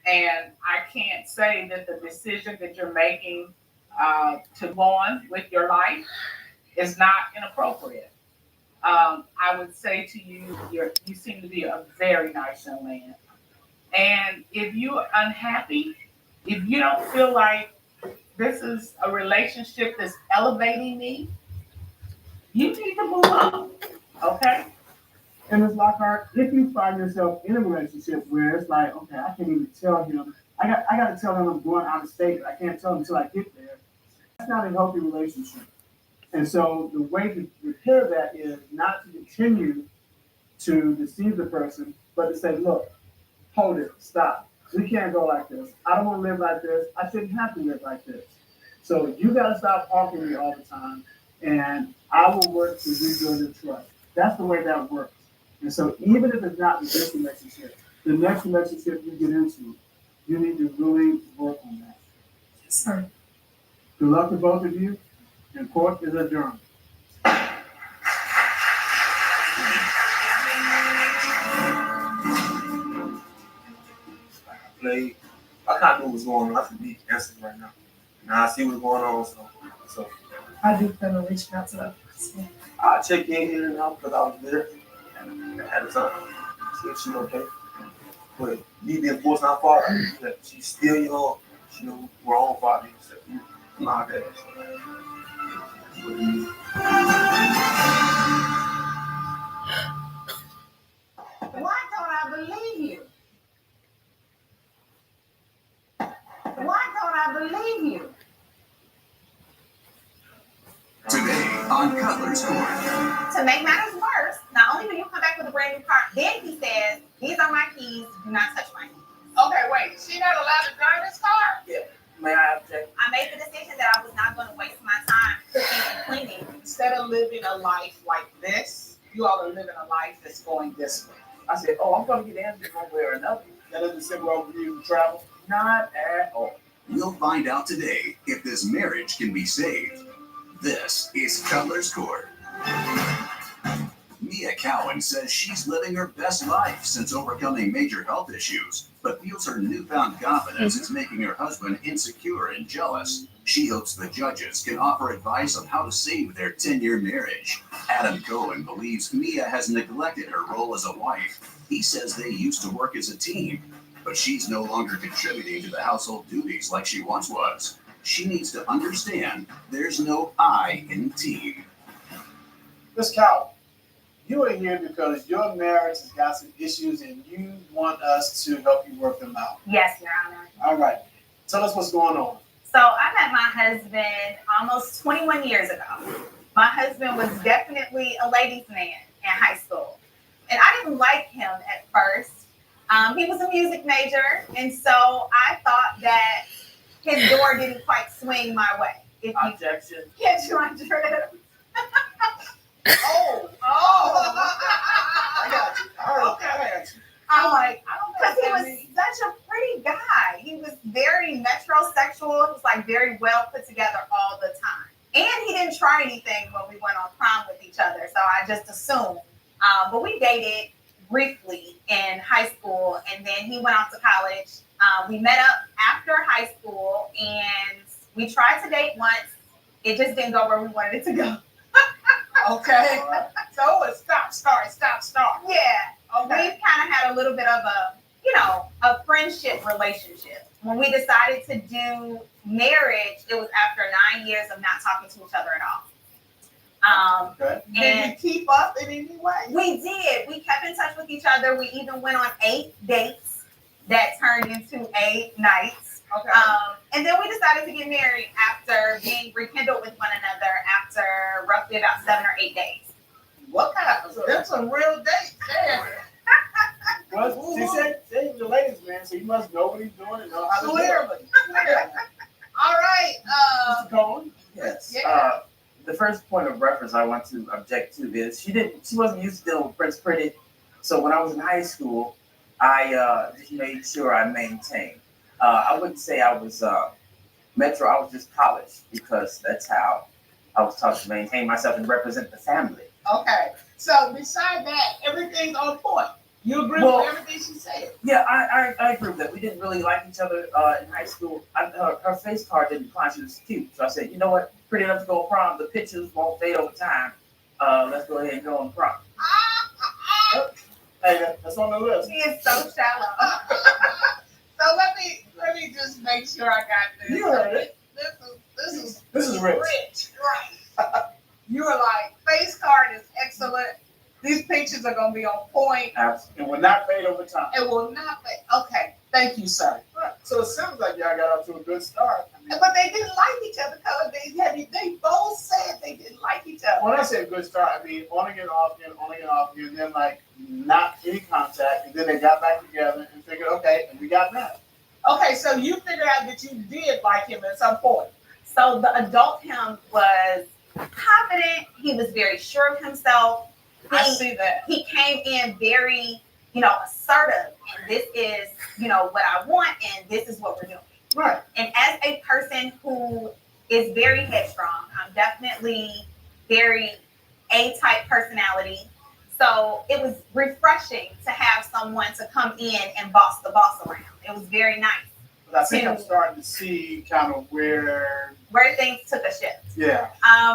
And I can't say that the decision that you're making to go on with your life is not inappropriate. I would say to you, you seem to be a very nice young man. And if you're unhappy, if you don't feel like this is a relationship that's elevating me, you need to move on. Okay? And it's Lockhart, if you find yourself in a relationship where it's like, okay, I can't even tell him, I got to tell him I'm going out of state, but I can't tell him until I get there. That's not a healthy relationship. And so the way to repair that is not to continue to deceive the person, but to say, look, hold it, stop. We can't go like this. I don't want to live like this. I shouldn't have to live like this. So you got to stop talking to me all the time, and I will work to rebuild your trust. That's the way that works. And so even if it's not with this relationship, the next relationship you get into, you need to really work on that. Yes, sir. Good luck to both of you, and court is adjourned. Play. I kind of knew what was going on. I could be answering right now. Now I see what's going on, so I do plan on reaching out to that person. I check in here and out because I was there and I had a time. See if she's okay. But me being forced not far, that she's still young. She know we're on fire. So my bad. Why don't I believe you? Why don't I believe you? Today on Cutler's Court. To make matters worse, not only will you come back with a brand new car, then he says, these are my keys, do not touch my keys. Okay, wait. She not allowed to drive this car? Yeah. May I object? I made the decision that I was not going to waste my time cooking and cleaning. Instead of living a life like this, you all are living a life that's going this way. I said, oh, I'm going to get answers one way or another. That doesn't sit well with you to travel? Not at all. You'll find out today if this marriage can be saved. This is Cutler's Court. Mia Cowan says she's living her best life since overcoming major health issues, but feels her newfound confidence is making her husband insecure and jealous. She hopes the judges can offer advice on how to save their 10-year marriage. Adam Cohen believes Mia has neglected her role as a wife. He says they used to work as a team, but she's no longer contributing to the household duties like she once was. She needs to understand there's no I in team. Miss Cowan, you are here because your marriage has got some issues and you want us to help you work them out. Yes, Your Honor. All right. Tell us what's going on. So I met my husband almost 21 years ago. My husband was definitely a ladies' man in high school. And I didn't like him at first. He was a music major, and so I thought that his door didn't quite swing my way. If you Objection. catch my drift. Oh. I got you. All right. Okay. I got you. I'm like, I don't know because what he that was means. such a pretty guy. He was very metrosexual. He was like very well put together all the time. And he didn't try anything when we went on prom with each other. So I just assumed. But we dated briefly in high school, and then he went off to college. We met up after high school, and we tried to date once. It just didn't go where we wanted it to go. Okay. So it's stop, start. Yeah. Okay. We've kind of had a little bit of a friendship relationship. When we decided to do marriage, it was after 9 years of not talking to each other at all. Okay. Did And you keep up in any way? we did. We kept in touch with each other. We even went on 8 dates that turned into 8 nights. Okay. And then we decided to get married after being rekindled with one another after roughly about 7 or 8 days. What kind of? That's a real date. Yeah. Well, she said he was a ladies' man, so you must know what he's doing and know how to do it. Clearly. All right. Mr. Cohen? Yes. Yeah. The first point of reference I want to object to is she wasn't used to dealing with Prince Pretty. So when I was in high school, I just made sure I maintained. I wouldn't say I was metro. I was just polished because that's how I was taught to maintain myself and represent the family. Okay. So beside that, everything's on point. You agree Well, with everything she said? Yeah, I agree with that. We didn't really like each other in high school. Her face card didn't decline. She was cute. So I said, you know what? Pretty enough to go on prom. The pictures won't fade over time. Let's go ahead and go on prom. Hey, that's on the list. He is so shallow. So let me just make sure I got this. You heard it. This is rich. right? You were like, face card is excellent. These pictures are gonna be on point. And will not fade over time. It will not fade. Okay, thank you, sir. Right. So it sounds like y'all got off to a good start. I mean, But they didn't like each other because they both said they didn't like each other. when I say good start, I mean on again, off again, on again, off again, then like not any contact, and then they got back together and figured, okay, and we got married. Okay, so you figured out that you did like him at some point. So the adult him was confident. He was very sure of himself. I see that. He came in very, assertive. And this is, what I want, and this is what we're doing. Right. And as a person who is very headstrong, I'm definitely very A-type personality. So it was refreshing to have someone to come in and boss the boss around. It was very nice. But I think I'm starting to see kind of where Things took a shift. Yeah.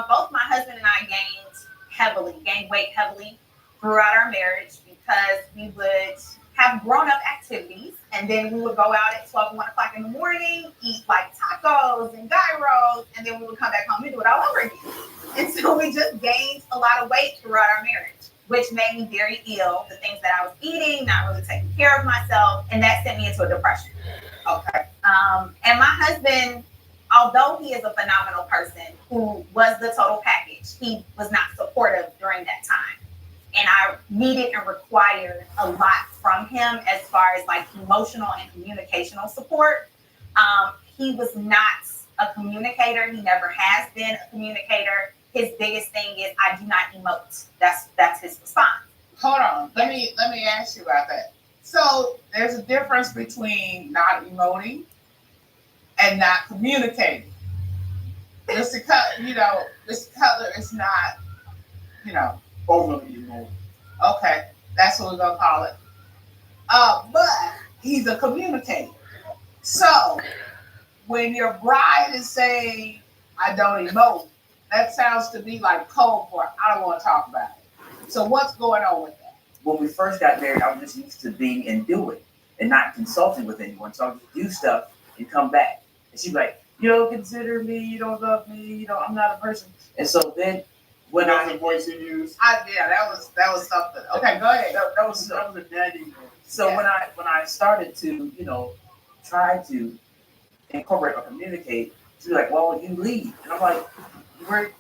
Both my husband and I gained weight heavily throughout our marriage because we would have grown-up activities, and then we would go out at 12 and 1 o'clock in the morning, eat like tacos and gyros, and then we would come back home and do it all over again. And so we just gained a lot of weight throughout our marriage, which made me very ill. The things that I was eating, not really taking care of myself, and that sent me into a depression. Okay. And my husband, although he is a phenomenal person who was the total package, he was not supportive during that time. And I needed and required a lot from him as far as like emotional and communicational support. He was not a communicator. He never has been a communicator. His biggest thing is I do not emote. That's his response. Hold on. Let me ask you about that. So there's a difference between not emoting and not communicating. Mr. Cutler is not, overly emotional. okay, that's what we're gonna call it. But he's a communicator. So when your bride is saying, I don't emote, that sounds to me like code for I don't want to talk about it. So what's going on with that? When we first got married, I was just used to being and doing and not consulting with anyone. So I would just do stuff and come back. And she'd be like, you don't consider me, you don't love me, I'm not a person. And so then when That was the voice he used. That was something. Okay, go ahead. That was a nagging voice. So when I started to, try to incorporate or communicate, she'd be like, well, you lead. And I'm like,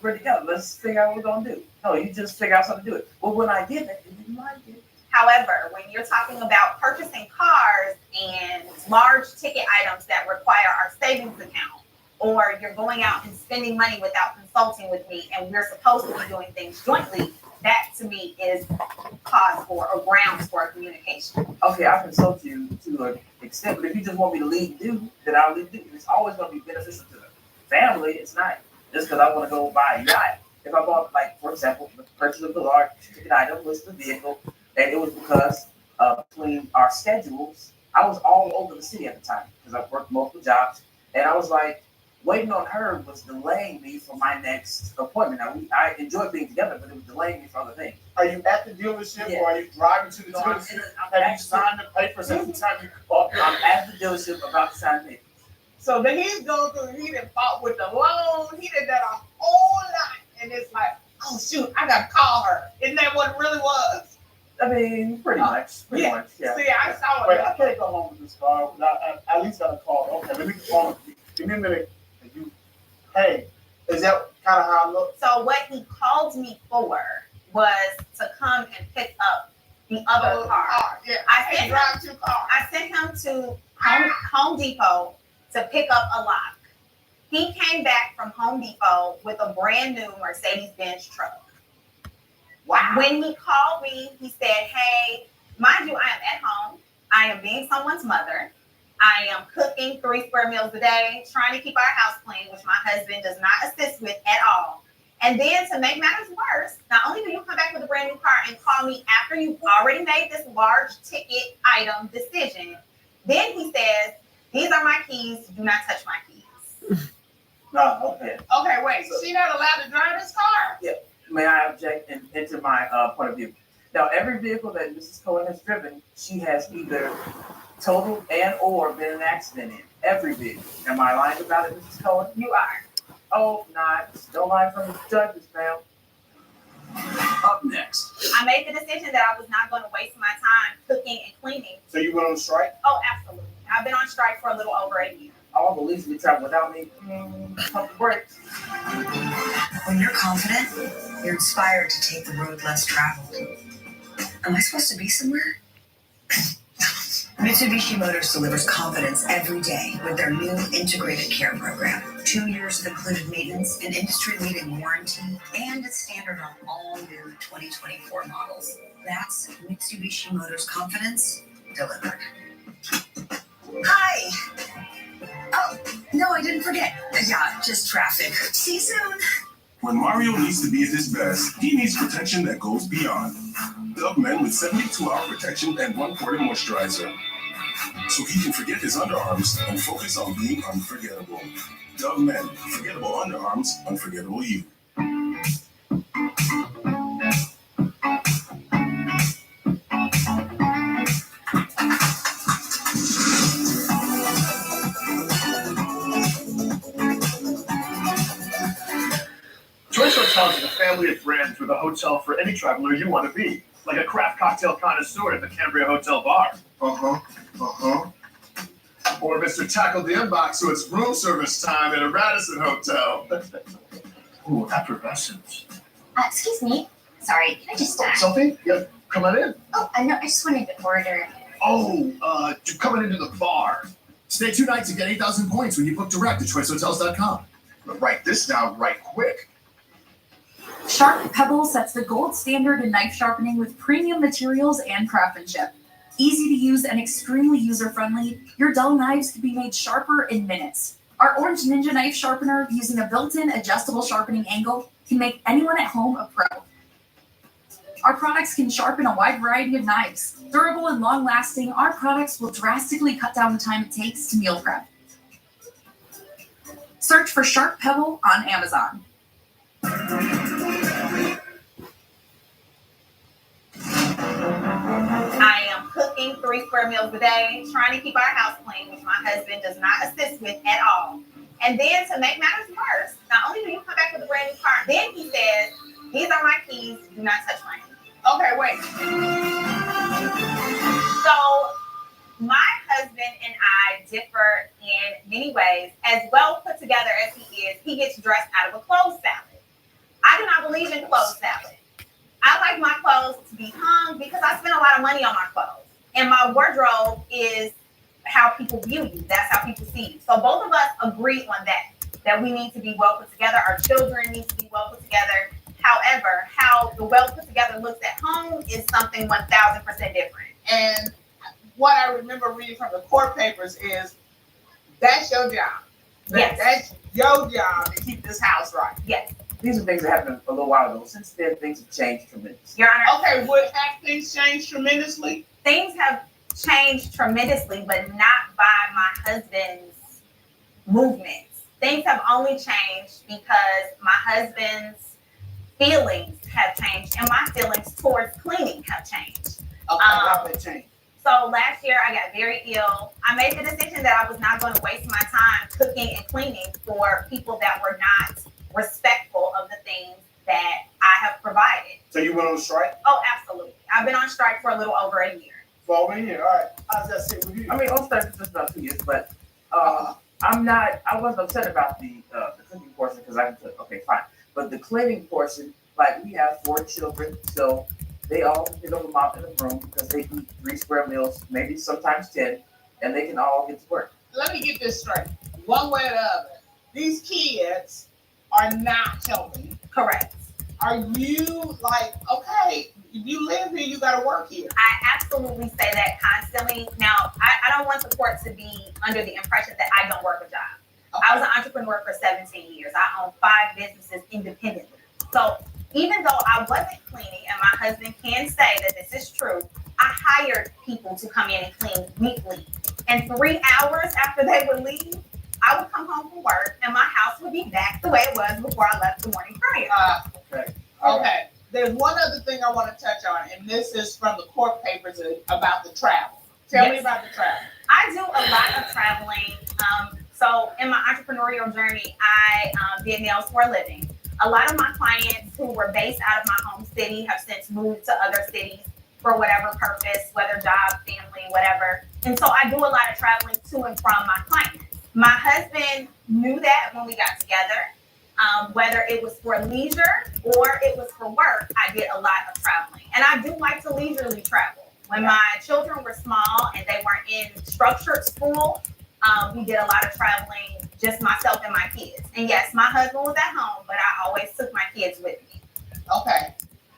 we're together. Let's figure out what we're gonna do. No, you just figure out something to do it. Well, when I did it, they didn't like it. However, when you're talking about purchasing cars and large ticket items that require our savings account, or you're going out and spending money without consulting with me, and we're supposed to be doing things jointly, that to me is cause for or grounds for communication. Okay, I consult you to an extent, but if you just want me to lead do, then I'll lead do. It's always going to be beneficial to the family. It's not just because I want to go buy a yacht. If I bought, like, for example, the purchase of the large ticket item was the vehicle, and it was because between our schedules, I was all over the city at the time because I worked multiple jobs, and I was like, waiting on her was delaying me for my next appointment. Now, I enjoyed being together, but it was delaying me for other things. Are you at the dealership or are you driving to the dealership? Have you signed the papers every time you call? I'm at the dealership about to sign papers. So then he's going through, he done fought with the loan, he done a whole lot. And it's like, oh shoot, I gotta call her. Isn't that what it really was? I mean, pretty much, yeah. See, I saw Wait, it. I can't go home with this car without at least got a call. Okay, let me call. Give me a minute. Hey, is that kind of how I look? So what he called me for was to come and pick up the other car. Yeah, I can't drive two cars. I sent him to Home Depot to pick up a lock. He came back from Home Depot with a brand new Mercedes-Benz truck. Wow. When he called me, he said, hey, mind you, I am at home. I am being someone's mother. I am cooking 3 square meals a day, trying to keep our house clean, which my husband does not assist with at all. And then to make matters worse, not only do you come back with a brand new car and call me after you've already made this large ticket item decision, then he says, "These are my keys. Do not touch my keys." No, okay. Okay, wait. She not allowed to drive this car? May I object into my point of view? Now, every vehicle that Mrs. Cohen has driven, she has either totaled and or been in an accident in. Every vehicle. Am I lying about it, Mrs. Cohen? You are. Oh, not. Don't lie from the judges, ma'am. Up next, I made the decision that I was not going to waste my time cooking and cleaning. So you went on strike? Oh, absolutely. I've been on strike for a little over a year. All the least we travel without me. Pump the brakes. When you're confident, you're inspired to take the road less traveled. Am I supposed to be somewhere? Mitsubishi Motors delivers confidence every day with their new integrated care program. 2 years of included maintenance, an industry-leading warranty, and it's standard on all new 2024 models. That's Mitsubishi Motors confidence delivered. Hi! Oh, no, I didn't forget. Yeah, just traffic. See you soon. When Mario needs to be at his best, he needs protection that goes beyond. Dove Men with 72-hour protection and 1 quart of moisturizer. So he can forget his underarms and focus on being unforgettable. Dove Men, forgettable underarms, unforgettable you. Choice Hotels is a family of brands with a hotel for any traveler you want to be, like a craft cocktail connoisseur at the Cambria Hotel Bar. Or Mr. Tackle the Inbox, so it's room service time at a Radisson Hotel. Ooh, effervescence. Excuse me. Sorry, can I just Sophie? Yeah, come on in. Oh, no, I just wanted to order. Oh, you're coming into the bar. Stay 2 nights and get 8,000 points when you book direct at choicehotels.com. But write this down right quick. Sharp Pebble sets the gold standard in knife sharpening with premium materials and craftsmanship. Easy to use and extremely user-friendly, your dull knives can be made sharper in minutes. Our Orange Ninja knife sharpener, using a built-in adjustable sharpening angle, can make anyone at home a pro. Our products can sharpen a wide variety of knives. Durable and long-lasting, our products will drastically cut down the time it takes to meal prep. Search for Sharp Pebble on Amazon. I am cooking 3 square meals a day, trying to keep our house clean, which my husband does not assist with at all. And then to make matters worse, not only do you come back with a brand new car, then he says, "These are my keys, do not touch my keys." Okay, wait. So my husband and I differ in many ways. As well put together as he is, he gets dressed out of a clothes salad. I do not believe in clothes salad. I like my clothes to be hung because I spend a lot of money on my clothes. And my wardrobe is how people view you. That's how people see you. So both of us agree on that we need to be well put together. Our children need to be well put together. However, how the well put together looks at home is something 1,000% different. And what I remember reading from the court papers is that's your job. Yes. That's your job to keep this house right. Yes. These are things that happened a little while ago. Since then, things have changed tremendously. Your Honor. Okay, have things changed tremendously? Things have changed tremendously, but not by my husband's movements. Things have only changed because my husband's feelings have changed and my feelings towards cleaning have changed. Okay, how that changed? So last year I got very ill. I made the decision that I was not going to waste my time cooking and cleaning for people that were not respectful of the things that I have provided. So you went on strike? Oh, absolutely. I've been on strike for a little over a year. For over a year, all right. How's that sit with you? I mean, on strike for just about 2 years, but I wasn't upset about the cooking portion because I could, okay, fine. But the cleaning portion, like we have 4 children, so they all pick up a mop in the room because they eat 3 square meals, maybe sometimes 10, and they can all get to work. Let me get this straight. One way or the other, these kids are not helping. Correct. Are you like, okay, if you live here, you got to work here? I absolutely say that constantly. Now, I don't want the court to be under the impression that I don't work a job. Okay. I was an entrepreneur for 17 years. I own 5 businesses independently. So even though I wasn't cleaning, and my husband can say that this is true, I hired people to come in and clean weekly. And 3 hours after they would leave, I would come home from work and my house would be back the way it was before I left the morning prayer. Okay. Okay. There's one other thing I want to touch on, and this is from the court papers about the travel. Tell me about the travel. I do a lot of traveling. So in my entrepreneurial journey, I did nails for a living. A lot of my clients who were based out of my home city have since moved to other cities for whatever purpose, whether job, family, whatever. And so I do a lot of traveling to and from my clients. My husband knew that when we got together. Whether it was for leisure or it was for work, I did a lot of traveling. And I do like to leisurely travel. When my children were small and they weren't in structured school, we did a lot of traveling, just myself and my kids. And yes, my husband was at home, but I always took my kids with me. Okay.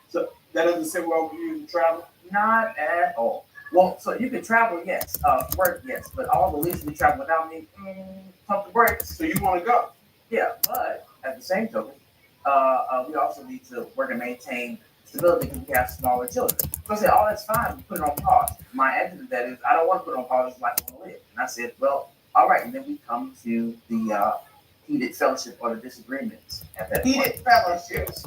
So that doesn't sit well with you to travel? Not at all. Well, so you can travel, yes. Work, yes. But all the leisurely travel without me, pump the brakes. So you want to go? Yeah, but at the same token, we also need to work and maintain stability because we have smaller children. So I said, oh, that's fine. We put it on pause. My answer to that is, I don't want to put it on pause. It's like I want to live. And I said, well, all right. And then we come to the heated fellowship or the disagreements at that point. Heated fellowships.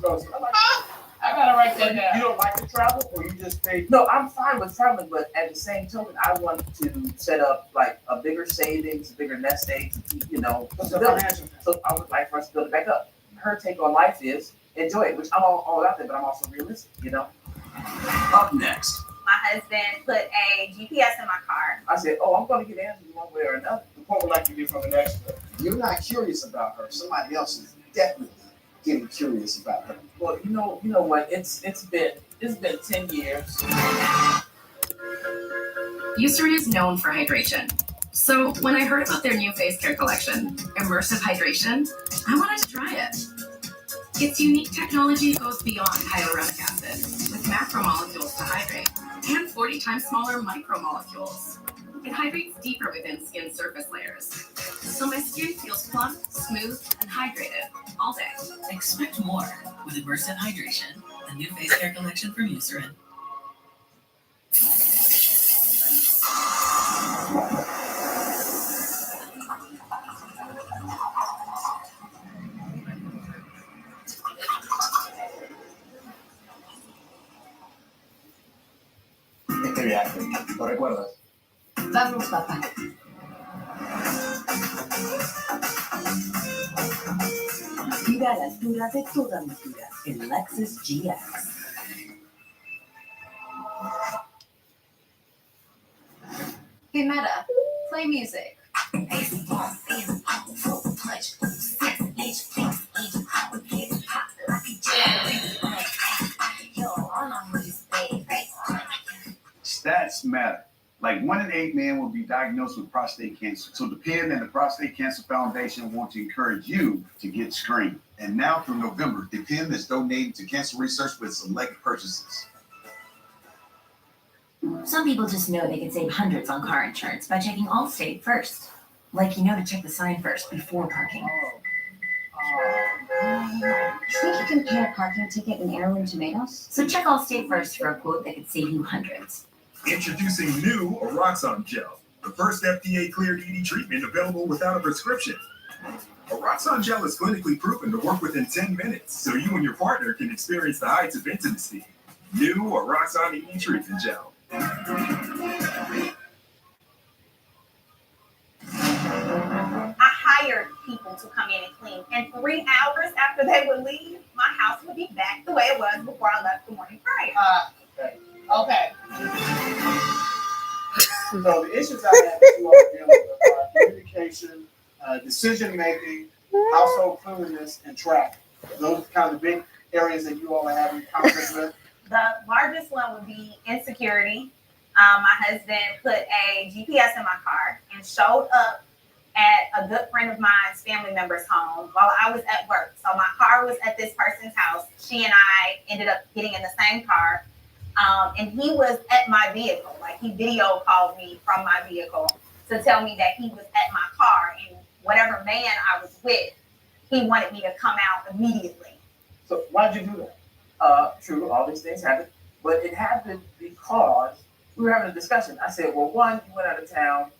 I gotta write that down. You don't like to travel, or you just think? No, I'm fine with traveling, but at the same token, I want to set up like a bigger savings, a bigger nest egg to keep, stability. So I would like for us to build it back up. Her take on life is enjoy it, which I'm all out there, but I'm also realistic, Up next. My husband put a GPS in my car. I said, oh, I'm going to get answers one way or another. The court would like to get from an expert. You're not curious about her. Somebody else is definitely getting curious about her. Well, you know what? It's been 10 years. Eucerin is known for hydration. So when I heard about their new face care collection, Immersive Hydration, I wanted to try it. Its unique technology goes beyond hyaluronic acid, with macromolecules to hydrate, and 40 times smaller micromolecules. It hydrates deeper within skin surface layers, so my skin feels plump, smooth, and hydrated all day. Expect more with Immersive Hydration, the new face care collection from Eucerin. Este viaje, ¿lo recuerdas? Vamos, papá. Vive a la altura de toda altura en Lexus GX. Hey Meta, play music. Stats matter. Like 1 in 8 men will be diagnosed with prostate cancer. So the PEN and the Prostate Cancer Foundation want to encourage you to get screened. And now through November, the PEN is donating to cancer research with select purchases. Some people just know they can save hundreds on car insurance by checking Allstate first. Like to check the sign first before parking. Think you can pay a parking ticket in heirloom tomatoes? So check Allstate first for a quote that could save you hundreds. Introducing new Oroxon Gel, the first FDA-cleared ED treatment available without a prescription. Oroxon Gel is clinically proven to work within 10 minutes, so you and your partner can experience the heights of intimacy. New Oroxon ED treatment gel. I hired people to come in and clean, and 3 hours after they would leave, my house would be back the way it was before I left the morning prayer. Okay. So the issues I have with you all dealing with are communication, decision making, household cleanliness, and travel. Those are kind of the big areas that you all are having conflict with. The largest one would be insecurity. My husband put a GPS in my car and showed up at a good friend of mine's family member's home while I was at work. So my car was at this person's house. She and I ended up getting in the same car. And he was at my vehicle. Like, he video called me from my vehicle to tell me that he was at my car, and whatever man I was with, he wanted me to come out immediately. So why'd you do that? True, all these things happened, but it happened because we were having a discussion. I said, well, one, you went out of town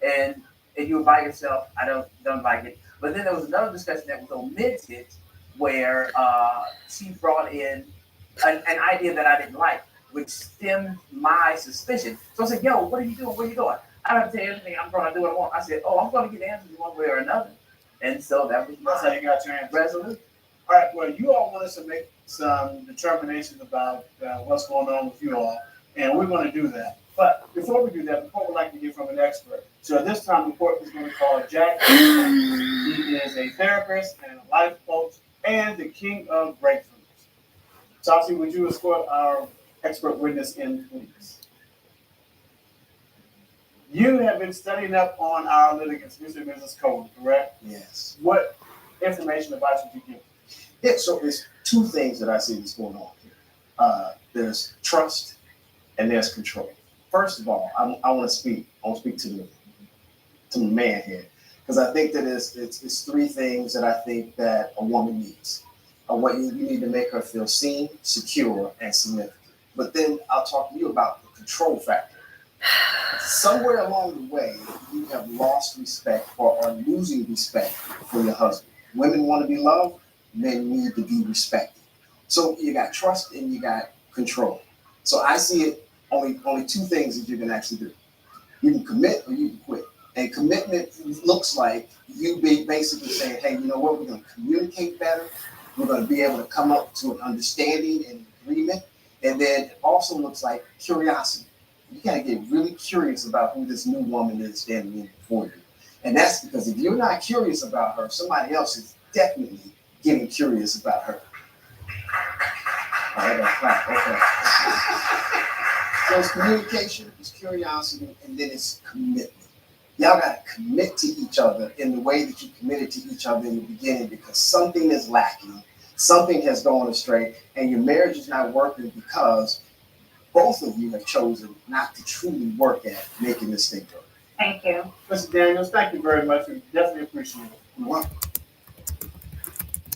and you were by yourself. I don't like it. But then there was another discussion that was omitted where she brought in an idea that I didn't like, which stemmed my suspicion. So I said, yo, what are you doing? Where are you going? I don't have to tell you anything. I'm going to do what I want. I said, oh, I'm going to get answers one way or another. And so that was That's how you got your answer. resolution. All right, well, you all want us to make some determinations about what's going on with you all, and we're going to do that. But before we do that, the court would like to hear from an expert. So at this time, the court is going to call Jack. He is a therapist and a life coach and the king of breakthroughs. Chauncey, would you escort our expert witness in, please? You have been studying up on our litigants, Mr. and Mrs. Cole, correct? Yes. What information advice would you give? Yeah, so there's two things that I see that's going on here. There's trust and there's control. First of all, I want to speak to the man here, because I think that it's three things that I think that a woman needs. What you need to make her feel seen, secure, and significant. But then I'll talk to you about the control factor. Somewhere along the way, you have lost respect or are losing respect for your husband. Women want to be loved, men need to be respected. So you got trust and you got control. So I see it only two things that you can actually do. You can commit or you can quit. And commitment looks like you be basically saying, hey, you know what, we're going to communicate better. We're going to be able to come up to an understanding and agreement. And then it also looks like curiosity. You got to get really curious about who this new woman is standing in before you. And that's because if you're not curious about her, somebody else is definitely getting curious about her. All right, that's right. Okay. So it's communication, it's curiosity, and then it's commitment. Y'all got to commit to each other in the way that you committed to each other in the beginning, because something is lacking, something has gone astray, and your marriage is not working because both of you have chosen not to truly work at making this thing work. Thank you. Mr. Daniels, thank you very much. We definitely appreciate it. You're welcome.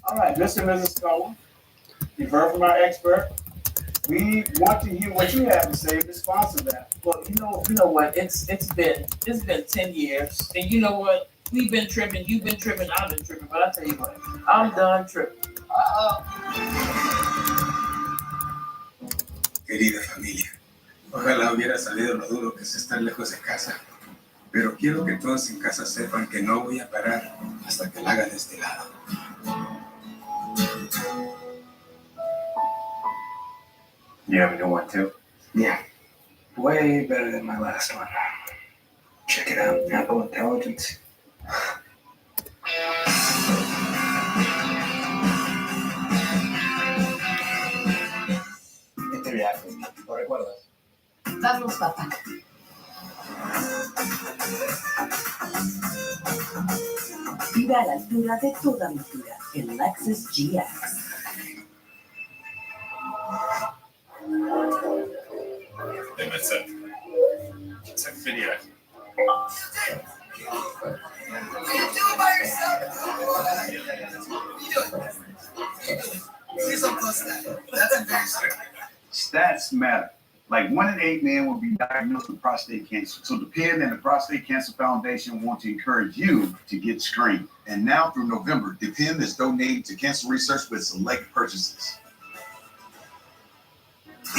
All right, Mr. and Mrs. Cohen, you've heard from our expert. We want to hear what you have to say in response to that. Well, you know what? It's been 10 years, and you know what? We've been tripping, you've been tripping, I've been tripping, but I tell you what, I'm done tripping. Querida familia, ojalá hubiera sabido lo duro que es estar lejos de casa, pero quiero que todos en casa sepan que no voy a parar hasta que la haga de este lado. You have a new one too? Yeah, way better than my last one. Check it out, Apple Intelligence. Este viaje, ¿lo recuerdas? Vamos, papá. Viva a la altura de toda altura en Lexus GX. Hey, that's it. It's a video. You do it by yourself. You do it. Please don't post that. That's embarrassing. Stats matter. Like 1 in 8 men will be diagnosed with prostate cancer. So the PEN and the Prostate Cancer Foundation want to encourage you to get screened. And now through November, the PEN is donating to cancer research with select purchases.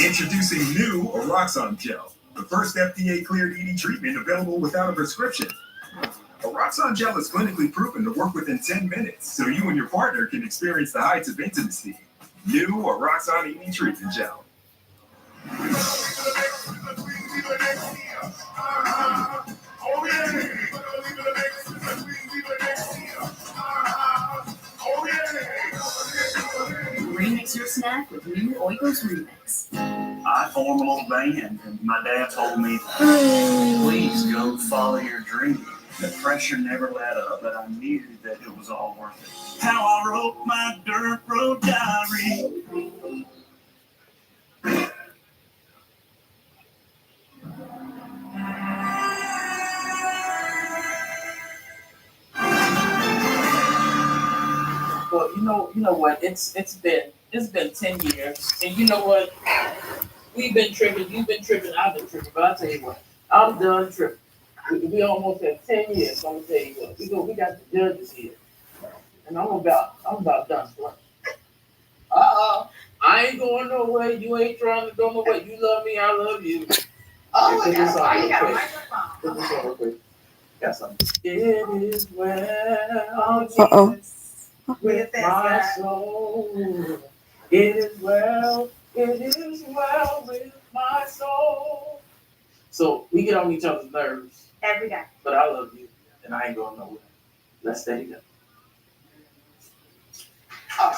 Introducing new Oroxon Gel, the first FDA-cleared ED treatment available without a prescription. Oroxon Gel is clinically proven to work within 10 minutes, so you and your partner can experience the heights of intimacy. New Oroxon ED treatment gel. Remix your snack with new Oikos Remix. I formed a little band, and my dad told me, please go follow your dream. The pressure never let up, but I knew that it was all worth it. How I wrote my dirt road diary. Well, Well, you know what? It's been 10 years, and you know what? We've been tripping. You've been tripping. I've been tripping. But I'll tell you what. I'm done tripping. We almost at 10 years. So I'm gonna tell you what. We got the judges here, and I'm about done. I ain't going nowhere. You ain't trying to go nowhere. You love me. I love you. Oh, Put this on you got a real quick. microphone. Put this on real quick. Got something. It is well. Oh, With my soul. It is well with my soul. So we get on each other's nerves. Every day. But I love you, and I ain't going nowhere. Let's stay together. Okay.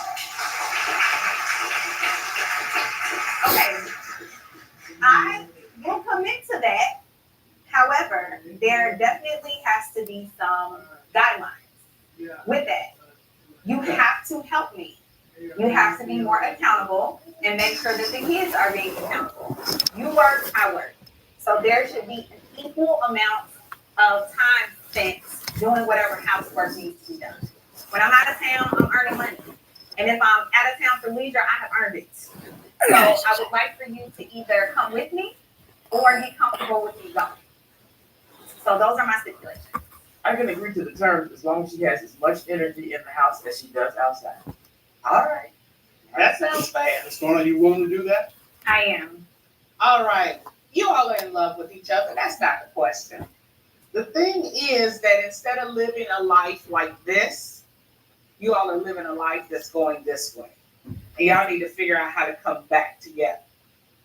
I will commit to that. However, there definitely has to be some guidelines with that. You have to help me. You have to be more accountable and make sure that the kids are being accountable. You work, I work. So there should be an equal amount of time spent doing whatever housework needs to be done. When I'm out of town, I'm earning money. And if I'm out of town for leisure, I have earned it. So I would like for you to either come with me or get comfortable with me going. So those are my stipulations. I can agree to the terms as long as she has as much energy in the house as she does outside. All right. That sounds fair. Miss Garner, you willing to do that? I am. All right. You all are in love with each other. That's not the question. The thing is that instead of living a life like this, you all are living a life that's going this way. And y'all need to figure out how to come back together.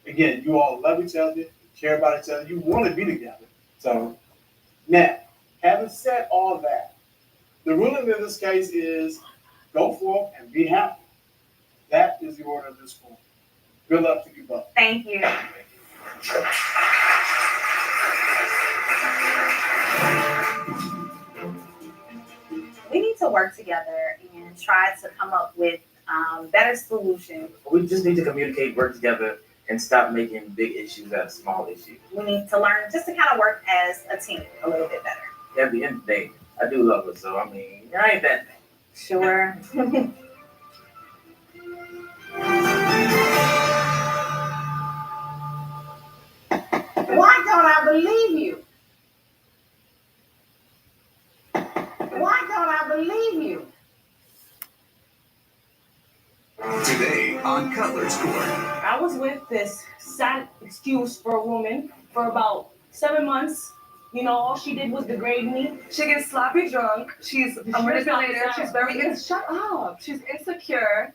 Again, you all love each other, you care about each other, you want to be together. So now, having said all that, the ruling in this case is go forth and be happy. That is the order of this court. Good luck to you both. Thank you. We need to work together and try to come up with better solutions. We just need to communicate, work together, and stop making big issues out of small issues. We need to learn just to kind of work as a team a little bit better. At the end of the day, I do love her, so I mean, I ain't that bad. Sure. Why don't I believe you? Why don't I believe you? Today on Cutler's Court. I was with this sad excuse for a woman for about 7 months. You know, all she did was degrade me. She gets sloppy drunk. She's a manipulator. She's shut up. She's insecure.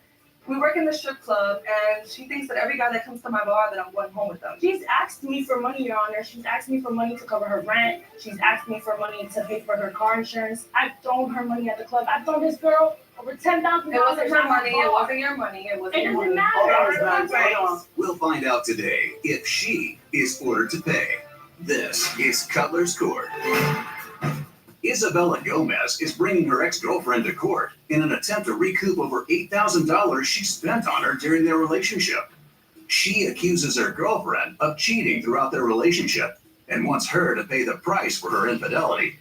We work in the strip club, and she thinks that every guy that comes to my bar, that I'm going home with them. She's asked me for money, Your Honor. She's asked me for money to cover her rent. She's asked me for money to pay for her car insurance. I've thrown her money at the club. I've thrown this girl over $10,000. It wasn't her money. It wasn't your money. It wasn't It your doesn't money. matter. We'll find out today if she is ordered to pay. This is Cutler's Court. Isabella Gomez is bringing her ex-girlfriend to court in an attempt to recoup over $8,000 she spent on her during their relationship. She accuses her girlfriend of cheating throughout their relationship and wants her to pay the price for her infidelity.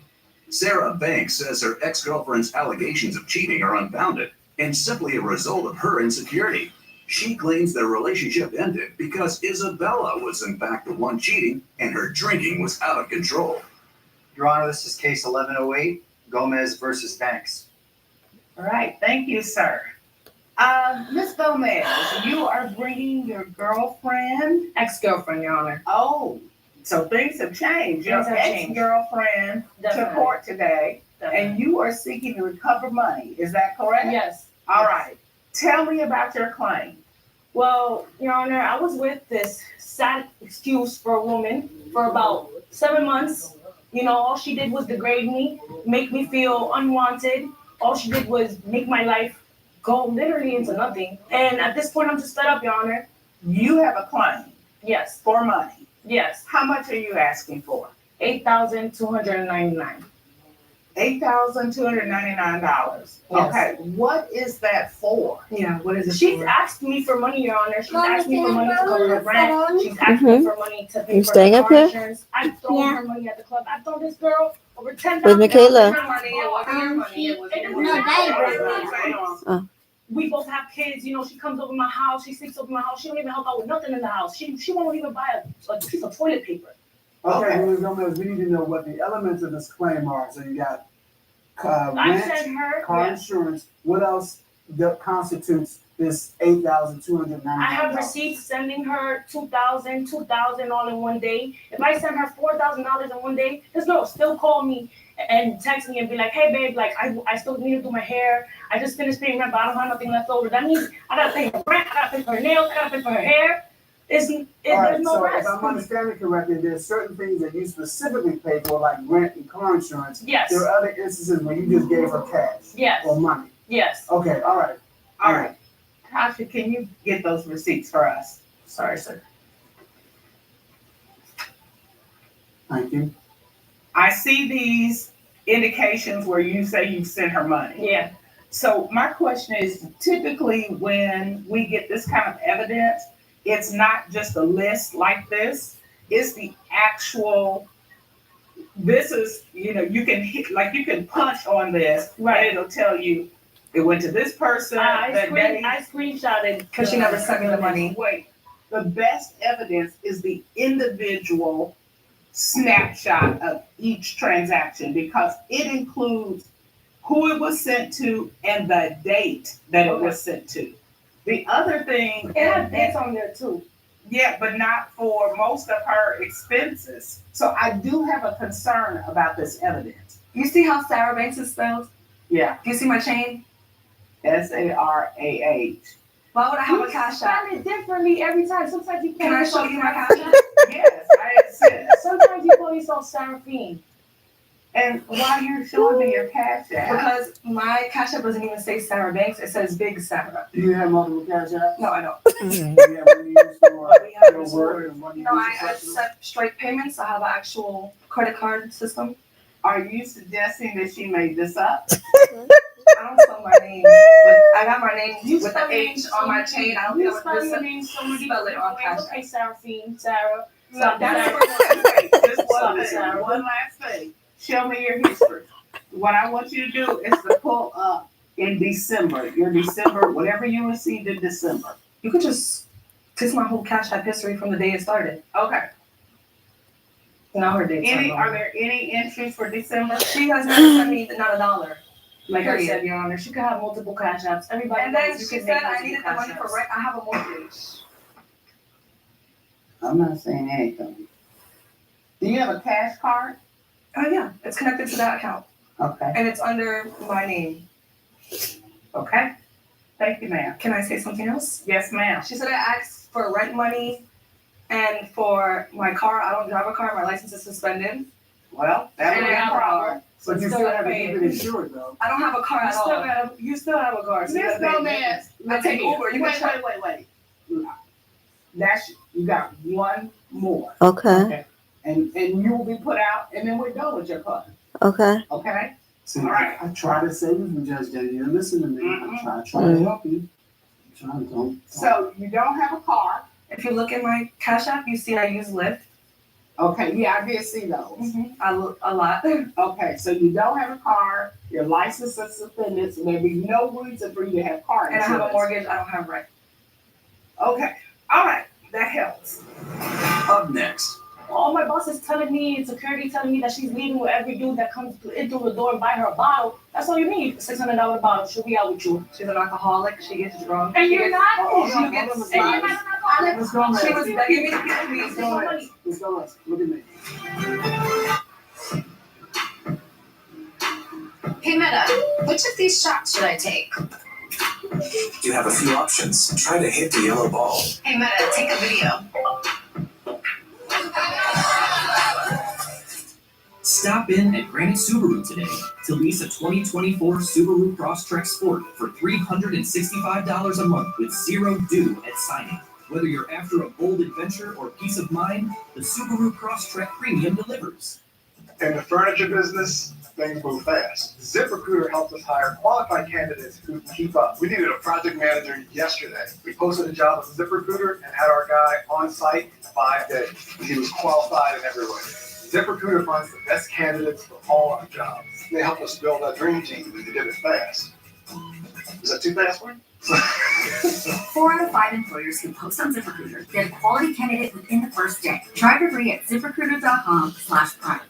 Sarah Banks says her ex-girlfriend's allegations of cheating are unfounded and simply a result of her insecurity. She claims their relationship ended because Isabella was in fact the one cheating and her drinking was out of control. Your Honor, this is case 1108, Gomez versus Banks. All right, thank you, sir. Miss Gomez, you are bringing your girlfriend? Ex-girlfriend, Your Honor. Oh, so things have changed. Your Things have changed. ex-girlfriend to Definitely. court today, Definitely. and you are seeking to recover money. Is that correct? Yes. All right. Tell me about your claim. Well, Your Honor, I was with this sad excuse for a woman for about 7 months. You know, all she did was degrade me, make me feel unwanted. All she did was make my life go literally into nothing. And at this point, I'm just fed up, Your Honor. You have a claim. Yes. For money. Yes. How much are you asking for? $8,299. $8,299. Yes. Okay, what is that for? Yeah, what is it? She's asked me for money, Your Honor. She's asked me for money to cover her rent. She's asked me for money to pay You for staying her up car here? insurance. I've thrown her money at the club. I've thrown this girl over $10,000. With Michaela. It wasn't your money. It wasn't your money. It doesn't matter. Oh. we both have kids. You know, she comes over my house, she sleeps over my house. She don't even help out with nothing in the house. She won't even buy a piece of toilet paper. Okay, Ms. Gomez, we need to know what the elements of this claim are. So you got I rent, sent her. car Yes. insurance. What else that constitutes this $8,299? I have receipts sending her $2,000 all in one day. If I send her $4,000 in one day, this girl still call me and text me and be like, "Hey babe, like I still need to do my hair. I just finished paying rent, but I don't have nothing left over. That means I gotta pay her rent, I gotta pay for her nails, I gotta pay for her hair." There's no so rest. if I'm understanding correctly, there's certain things that you specifically pay for, like rent and car insurance. Yes. There are other instances where you just gave her cash. Yes. Or money. Yes. Okay, all right. All right. Tasha, can you get those receipts for us? Sorry, sir. Thank you. I see these indications where you say you sent her money. Yeah. So my question is, typically when we get this kind of evidence, it's not just a list like this. It's the actual, this is, you can hit, like you can punch on this, right? And it'll tell you it went to this person. I screenshotted because she never sent me the money. Wait, the best evidence is the individual snapshot of each transaction because it includes who it was sent to and the date that it was sent to. The other thing, it has dates on there too. Yeah, but not for most of her expenses. So I do have a concern about this evidence. You see how Sarah Banks is spelled? Yeah. Do you see my chain? SARAH. Why would I have a cash app? You spell it differently every time. Sometimes you Can I show you my cash app? Yes, I said. Sometimes you call yourself Seraphine. And why you're showing me your cash app? Because my cash app doesn't even say Sarah Banks. It says Big Sarah. Do you have multiple cash apps? No, I don't. Do you have one you use for your work and one you No, use I for personal? accept straight payments. I have an actual credit card system. Are you suggesting that she made this up? I don't spell my name. I got my name with the H on my chain. I don't You know spell what your this name so many spell it on cash Okay, Seraphine, Sarah. No, Sarah. Just one thing, one last thing. Show me your history. What I want you to do is to pull up in December, your December, whatever you received in December. You could just kiss my whole cash app history from the day it started. Okay. Now her dates Are there any entries for December? She has never sent me not a dollar. Like I Period. said, Your Honor, she could have multiple cash apps. Everybody And then knows you she can said make I multiple needed the cash money for apps. rent. I have a mortgage. I'm not saying anything. Do you have a cash card? Oh yeah, it's connected to that account. Okay. And it's under my name. Okay. Thank you, ma'am. Can I say something else? Yes, ma'am. She said I asked for rent money and for my car. I don't drive a car. My license is suspended. Well, that would be a problem. But you still have to keep it insured though. I don't have a car at all. You still have a car. So Miss Gomez, I take Uber. You wait. can That's, you got one more. Okay. And you will be put out, and then we're done with your car. Okay. Okay? See, All right. I try to save you from Judge Jenny. You listen to me. I try to help you. Don't. So you don't have a car. If you look at my Cash App, you see I use Lyft. Okay, yeah, I did see those. I look a lot. Okay, so you don't have a car, your license is suspended, so there'd be no reason for you to have car And I insurance. have a mortgage. I don't have rent. Okay, all right, that helps. Up next, All my boss is telling me, security telling me that she's leaving with every dude that comes in through the door and buy her a bottle. That's all you need, $600 bottle. She'll be out with you. She's an alcoholic. She gets drunk. And She you're gets- not. She gets- And you're not an alcoholic. Let's go, man. She was begging me to get me. Let's go. Look at me. Hey Meta, which of these shots should I take? you have a few options. Try to hit the yellow ball. Hey Meta, take a video. Stop in at Granite Subaru today to lease a 2024 Subaru Crosstrek Sport for $365 a month with zero due at signing. Whether you're after a bold adventure or peace of mind, the Subaru Crosstrek Premium delivers. In the furniture business, things move fast. ZipRecruiter helped us hire qualified candidates who can keep up. We needed a project manager yesterday. We posted a job with ZipRecruiter and had our guy on site in 5 days. He was qualified in every way. ZipRecruiter finds the best candidates for all our jobs. They helped us build our dream team and they did it fast. Was that too fast for you? 4 out of 5 employers who post on ZipRecruiter get a quality candidate within the first day. Try for free at ZipRecruiter.com/prime.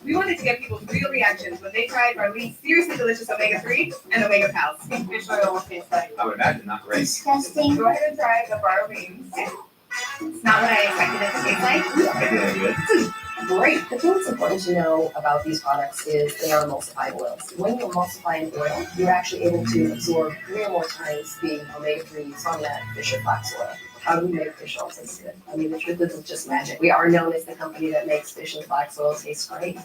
We wanted to get people's real reactions when they tried our least seriously delicious omega-3 and omega pals. Fish oil tastes like. I would imagine not great. Disgusting. Go ahead and try the butter beans. It's not what I expected it to taste like. Great. The thing that's important to know about these products is they are emulsified oils. When you emulsify an oil, you're actually able to absorb 3 or more times the omega-3s from that fish or flax oil. How do we make fish oil taste good? I mean, the truth is it's just magic. We are known as the company that makes fish and flax oil taste great.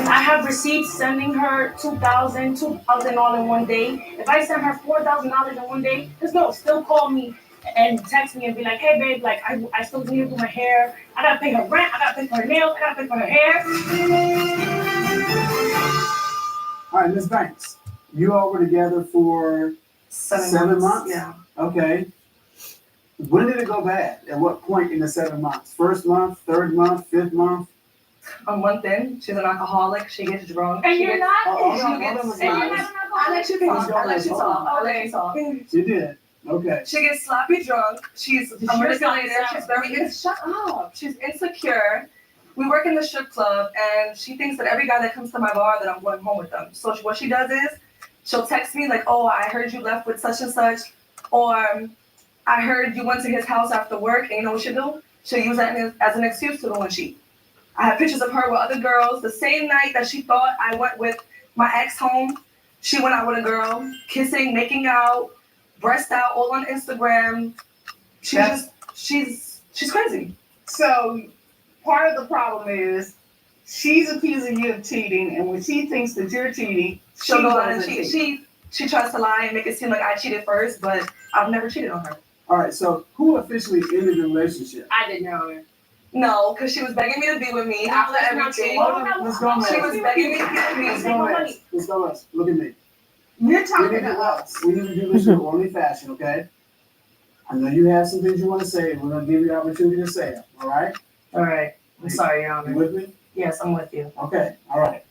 I have received sending her $2,000 all in one day. If I send her $4,000 in one day, this girl will still call me and text me and be like, hey babe, like I still need to do my hair. I gotta pay her rent, I gotta pay for her nails, I gotta pay for her hair. All right, Ms. Banks, you all were together for 7 months? Yeah. Okay. When did it go bad? At what point in the 7 months? First month, third month, fifth month? A month in, she's an alcoholic. She gets drunk. And she you're gets, not? Oh, She she gets- gets. and you're not an I let you talk. I let you talk. I let you talk. You did. Okay. She gets sloppy drunk. She's a You're manipulator. sloppy She's very shut up. She's insecure. We work in the strip club, and she thinks that every guy that comes to my bar that I'm going home with them. So what she does is, she'll text me like, "Oh, I heard you left with such and such," or "I heard you went to his house after work," and you know what she'll do? She'll use that as an excuse to go and cheat. I have pictures of her with other girls. The same night that she thought I went with my ex home, she went out with a girl, kissing, making out, breast out, all on Instagram. She's crazy. So part of the problem is she's accusing you of cheating, and when she thinks that you're cheating, She'll go out and doesn't cheat. She tries to lie and make it seem like I cheated first, but I've never cheated on her. All right, so who officially ended the relationship? I didn't know her. No, because she was begging me to be with me No, after that's not everything. true. Let's go, She man. was begging me to be with me. Let's go, man. Let's go, man. Look at me. You're talking to us. We need to do this in orderly fashion, okay? I know you have some things you want to say, and we're going to give you the opportunity to say them, all right? All right. I'm sorry, Your Honor. You with me? Yes, I'm with you. Okay, all right.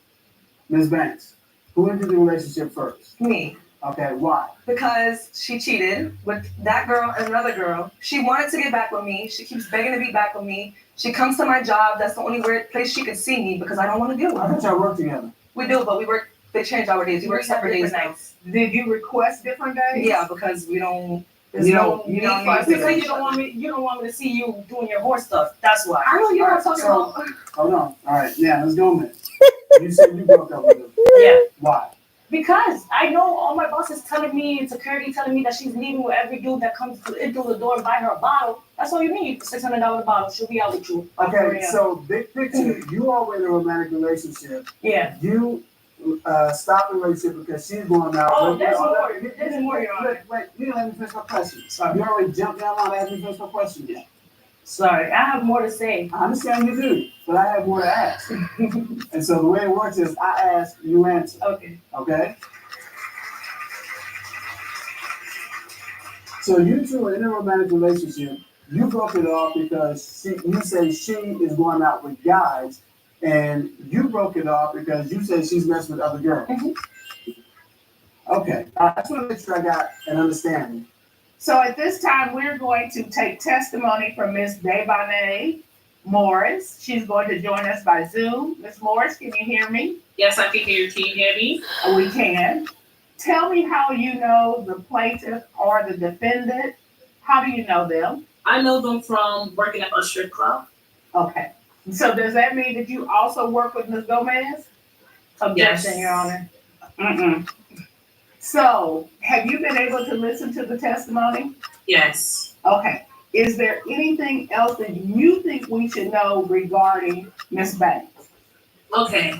Ms. Banks, who ended the relationship first? Me. Okay, why? Because she cheated with that girl and another girl. She wanted to get back with me. She keeps begging to be back with me. She comes to my job. That's the only place she can see me because I don't want to deal with I her. thought y'all work together. We do, but we work. They change our days. We work separate days now. Did you request different days? Yeah, because we don't. You don't need for us to. to Because you don't want me to see you doing your horse stuff. That's why. I know you're not talking So, about. hold on. All right, yeah, let's go, man. You said you broke up with him. Yeah. Why? Because I know all my bosses telling me and security telling me that she's leaving with every dude that comes in through the door and buy her a bottle. That's all you need. $600 bottle. She'll be out with you. Okay, so big picture, you all were in a romantic relationship. Yeah. You stopped the relationship because she's going out. Oh, Wait, there's hold more. on. There's more, Your Honor. Wait, you didn't let me finish my question. You already jumped down on and asked me to finish my question yet. Sorry, I have more to say. I understand you do, but I have more to ask. And so the way it works is I ask, you answer. Okay. Okay? So you two are in a romantic relationship. You broke it off because you say she is going out with guys, and you broke it off because you say she's messing with other girls. Okay, I just want to make sure I got an understanding. So at this time, we're going to take testimony from Ms. Devane Morris. She's going to join us by Zoom. Ms. Morris, can you hear me? Yes, I can hear you. Can you hear me? We can. Tell me how you know the plaintiff or the defendant. How do you know them? I know them from working at a strip club. Okay. So does that mean that you also work with Ms. Gomez? Objection, Your Honor. So have you been able to listen to the testimony? Yes. Okay. Is there anything else that you think we should know regarding Ms. Banks? Okay.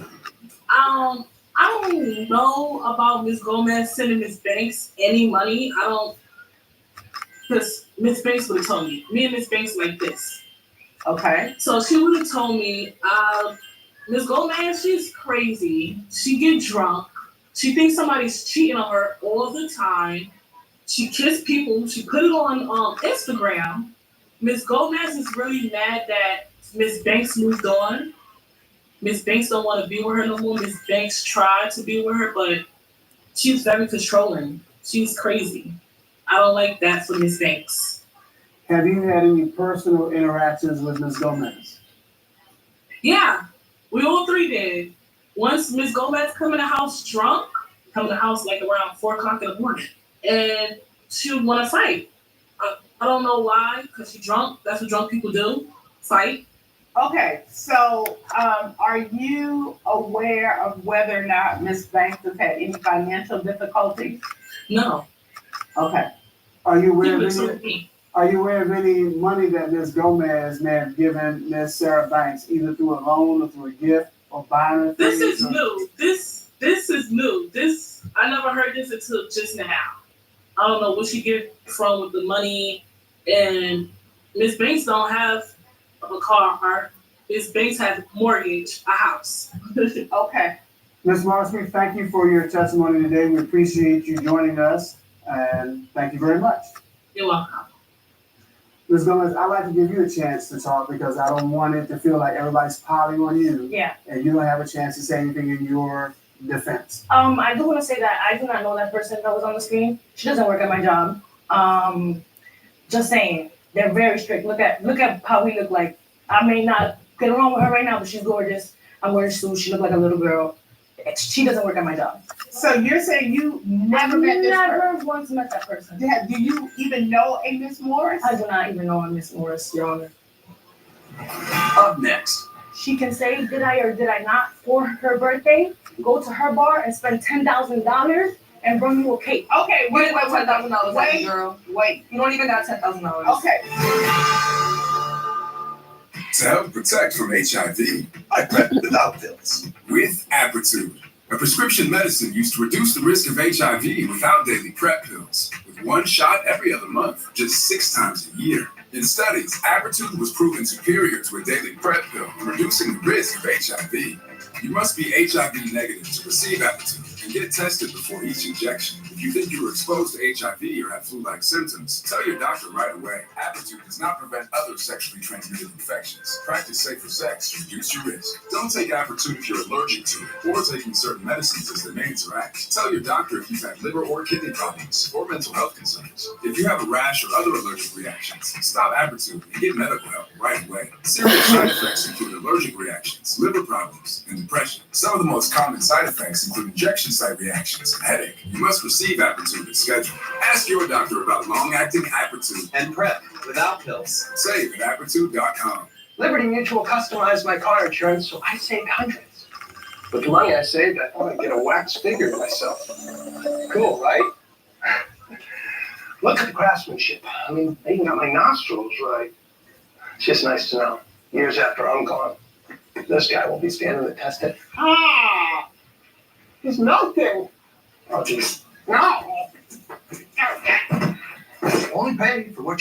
I don't know about Miss Gomez sending Miss Banks any money. I don't, because Miss Banks would have told me. Me and Miss Banks like this. Okay. So she would have told me, Miss Gomez, she's crazy. She get drunk. She thinks somebody's cheating on her all the time. She kissed people. She put it on Instagram. Miss Gomez is really mad that Miss Banks moved on. Miss Banks don't want to be with her no more. Miss Banks tried to be with her, but she's very controlling. She's crazy. I don't like that for Miss Banks. Have you had any personal interactions with Ms. Gomez? Yeah, we all three did. Once Miss Gomez come in the house drunk, come in the house like around 4 o'clock in the morning, and she would want to fight. I don't know why, because she's drunk. That's what drunk people do, fight. Okay, so are you aware of whether or not Miss Banks has had any financial difficulties? No. Okay. Are you aware of any money that Ms. Gomez may have given Ms. Sarah Banks, either through a loan or through a gift or buying? This is new. This is new. I never heard this until just now. I don't know what she get from with the money, and Miss Banks don't have a car. Miss Banks has a mortgage, a house. Okay. Ms. Marshby, thank you for your testimony today. We appreciate you joining us, and thank you very much. You're welcome. Ms. Gomez, I'd like to give you a chance to talk because I don't want it to feel like everybody's piling on you. Yeah. And you don't have a chance to say anything in your defense. I do want to say that I do not know that person that was on the screen. She doesn't work at my job. Just saying, they're very strict. Look at how we look like. I may not get along with her right now, but she's gorgeous. I'm wearing suits. She looks like a little girl. She doesn't work at my job. So you're saying you never met this person? Never once met that person. Yeah, do you even know a Miss Morris? I do not even know a Miss Morris, Your Honor. Up next. She can say, did I or did I not, for her birthday, go to her bar and spend $10,000 and bring you a cake. Okay, wait, $10,000, wait, girl. Wait. You don't even got $10,000. Okay. To help protect from HIV, I PrEP without pills. With Apretude, a prescription medicine used to reduce the risk of HIV without daily PrEP pills. With one shot every other month, just 6 times a year. In studies, Apretude was proven superior to a daily PrEP pill in reducing the risk of HIV. You must be HIV negative to receive Apretude and get tested before each injection. If you think you were exposed to HIV or have flu-like symptoms, tell your doctor right away. Apretude does not prevent other sexually transmitted infections. Practice safer sex to reduce your risk. Don't take Apretude if you're allergic to it or taking certain medicines as they may interact. Tell your doctor if you've had liver or kidney problems or mental health concerns. If you have a rash or other allergic reactions, stop Apretude and get medical help right away. Serious side effects include allergic reactions, liver problems, and depression. Some of the most common side effects include injection site reactions and headache. You must receive Apretude as scheduled. Ask your doctor about long-acting Apretude and PrEP without pills. Save at Apretude.com. Liberty Mutual customized my car insurance, so I saved hundreds. With the money I saved, I thought I'd get a wax figure myself. Cool, right? Look at the craftsmanship. I mean, they even got my nostrils right. It's just nice to know, years after I'm gone, this guy will be standing the test of, he's melting. Oh, geez. No. Only pay for what you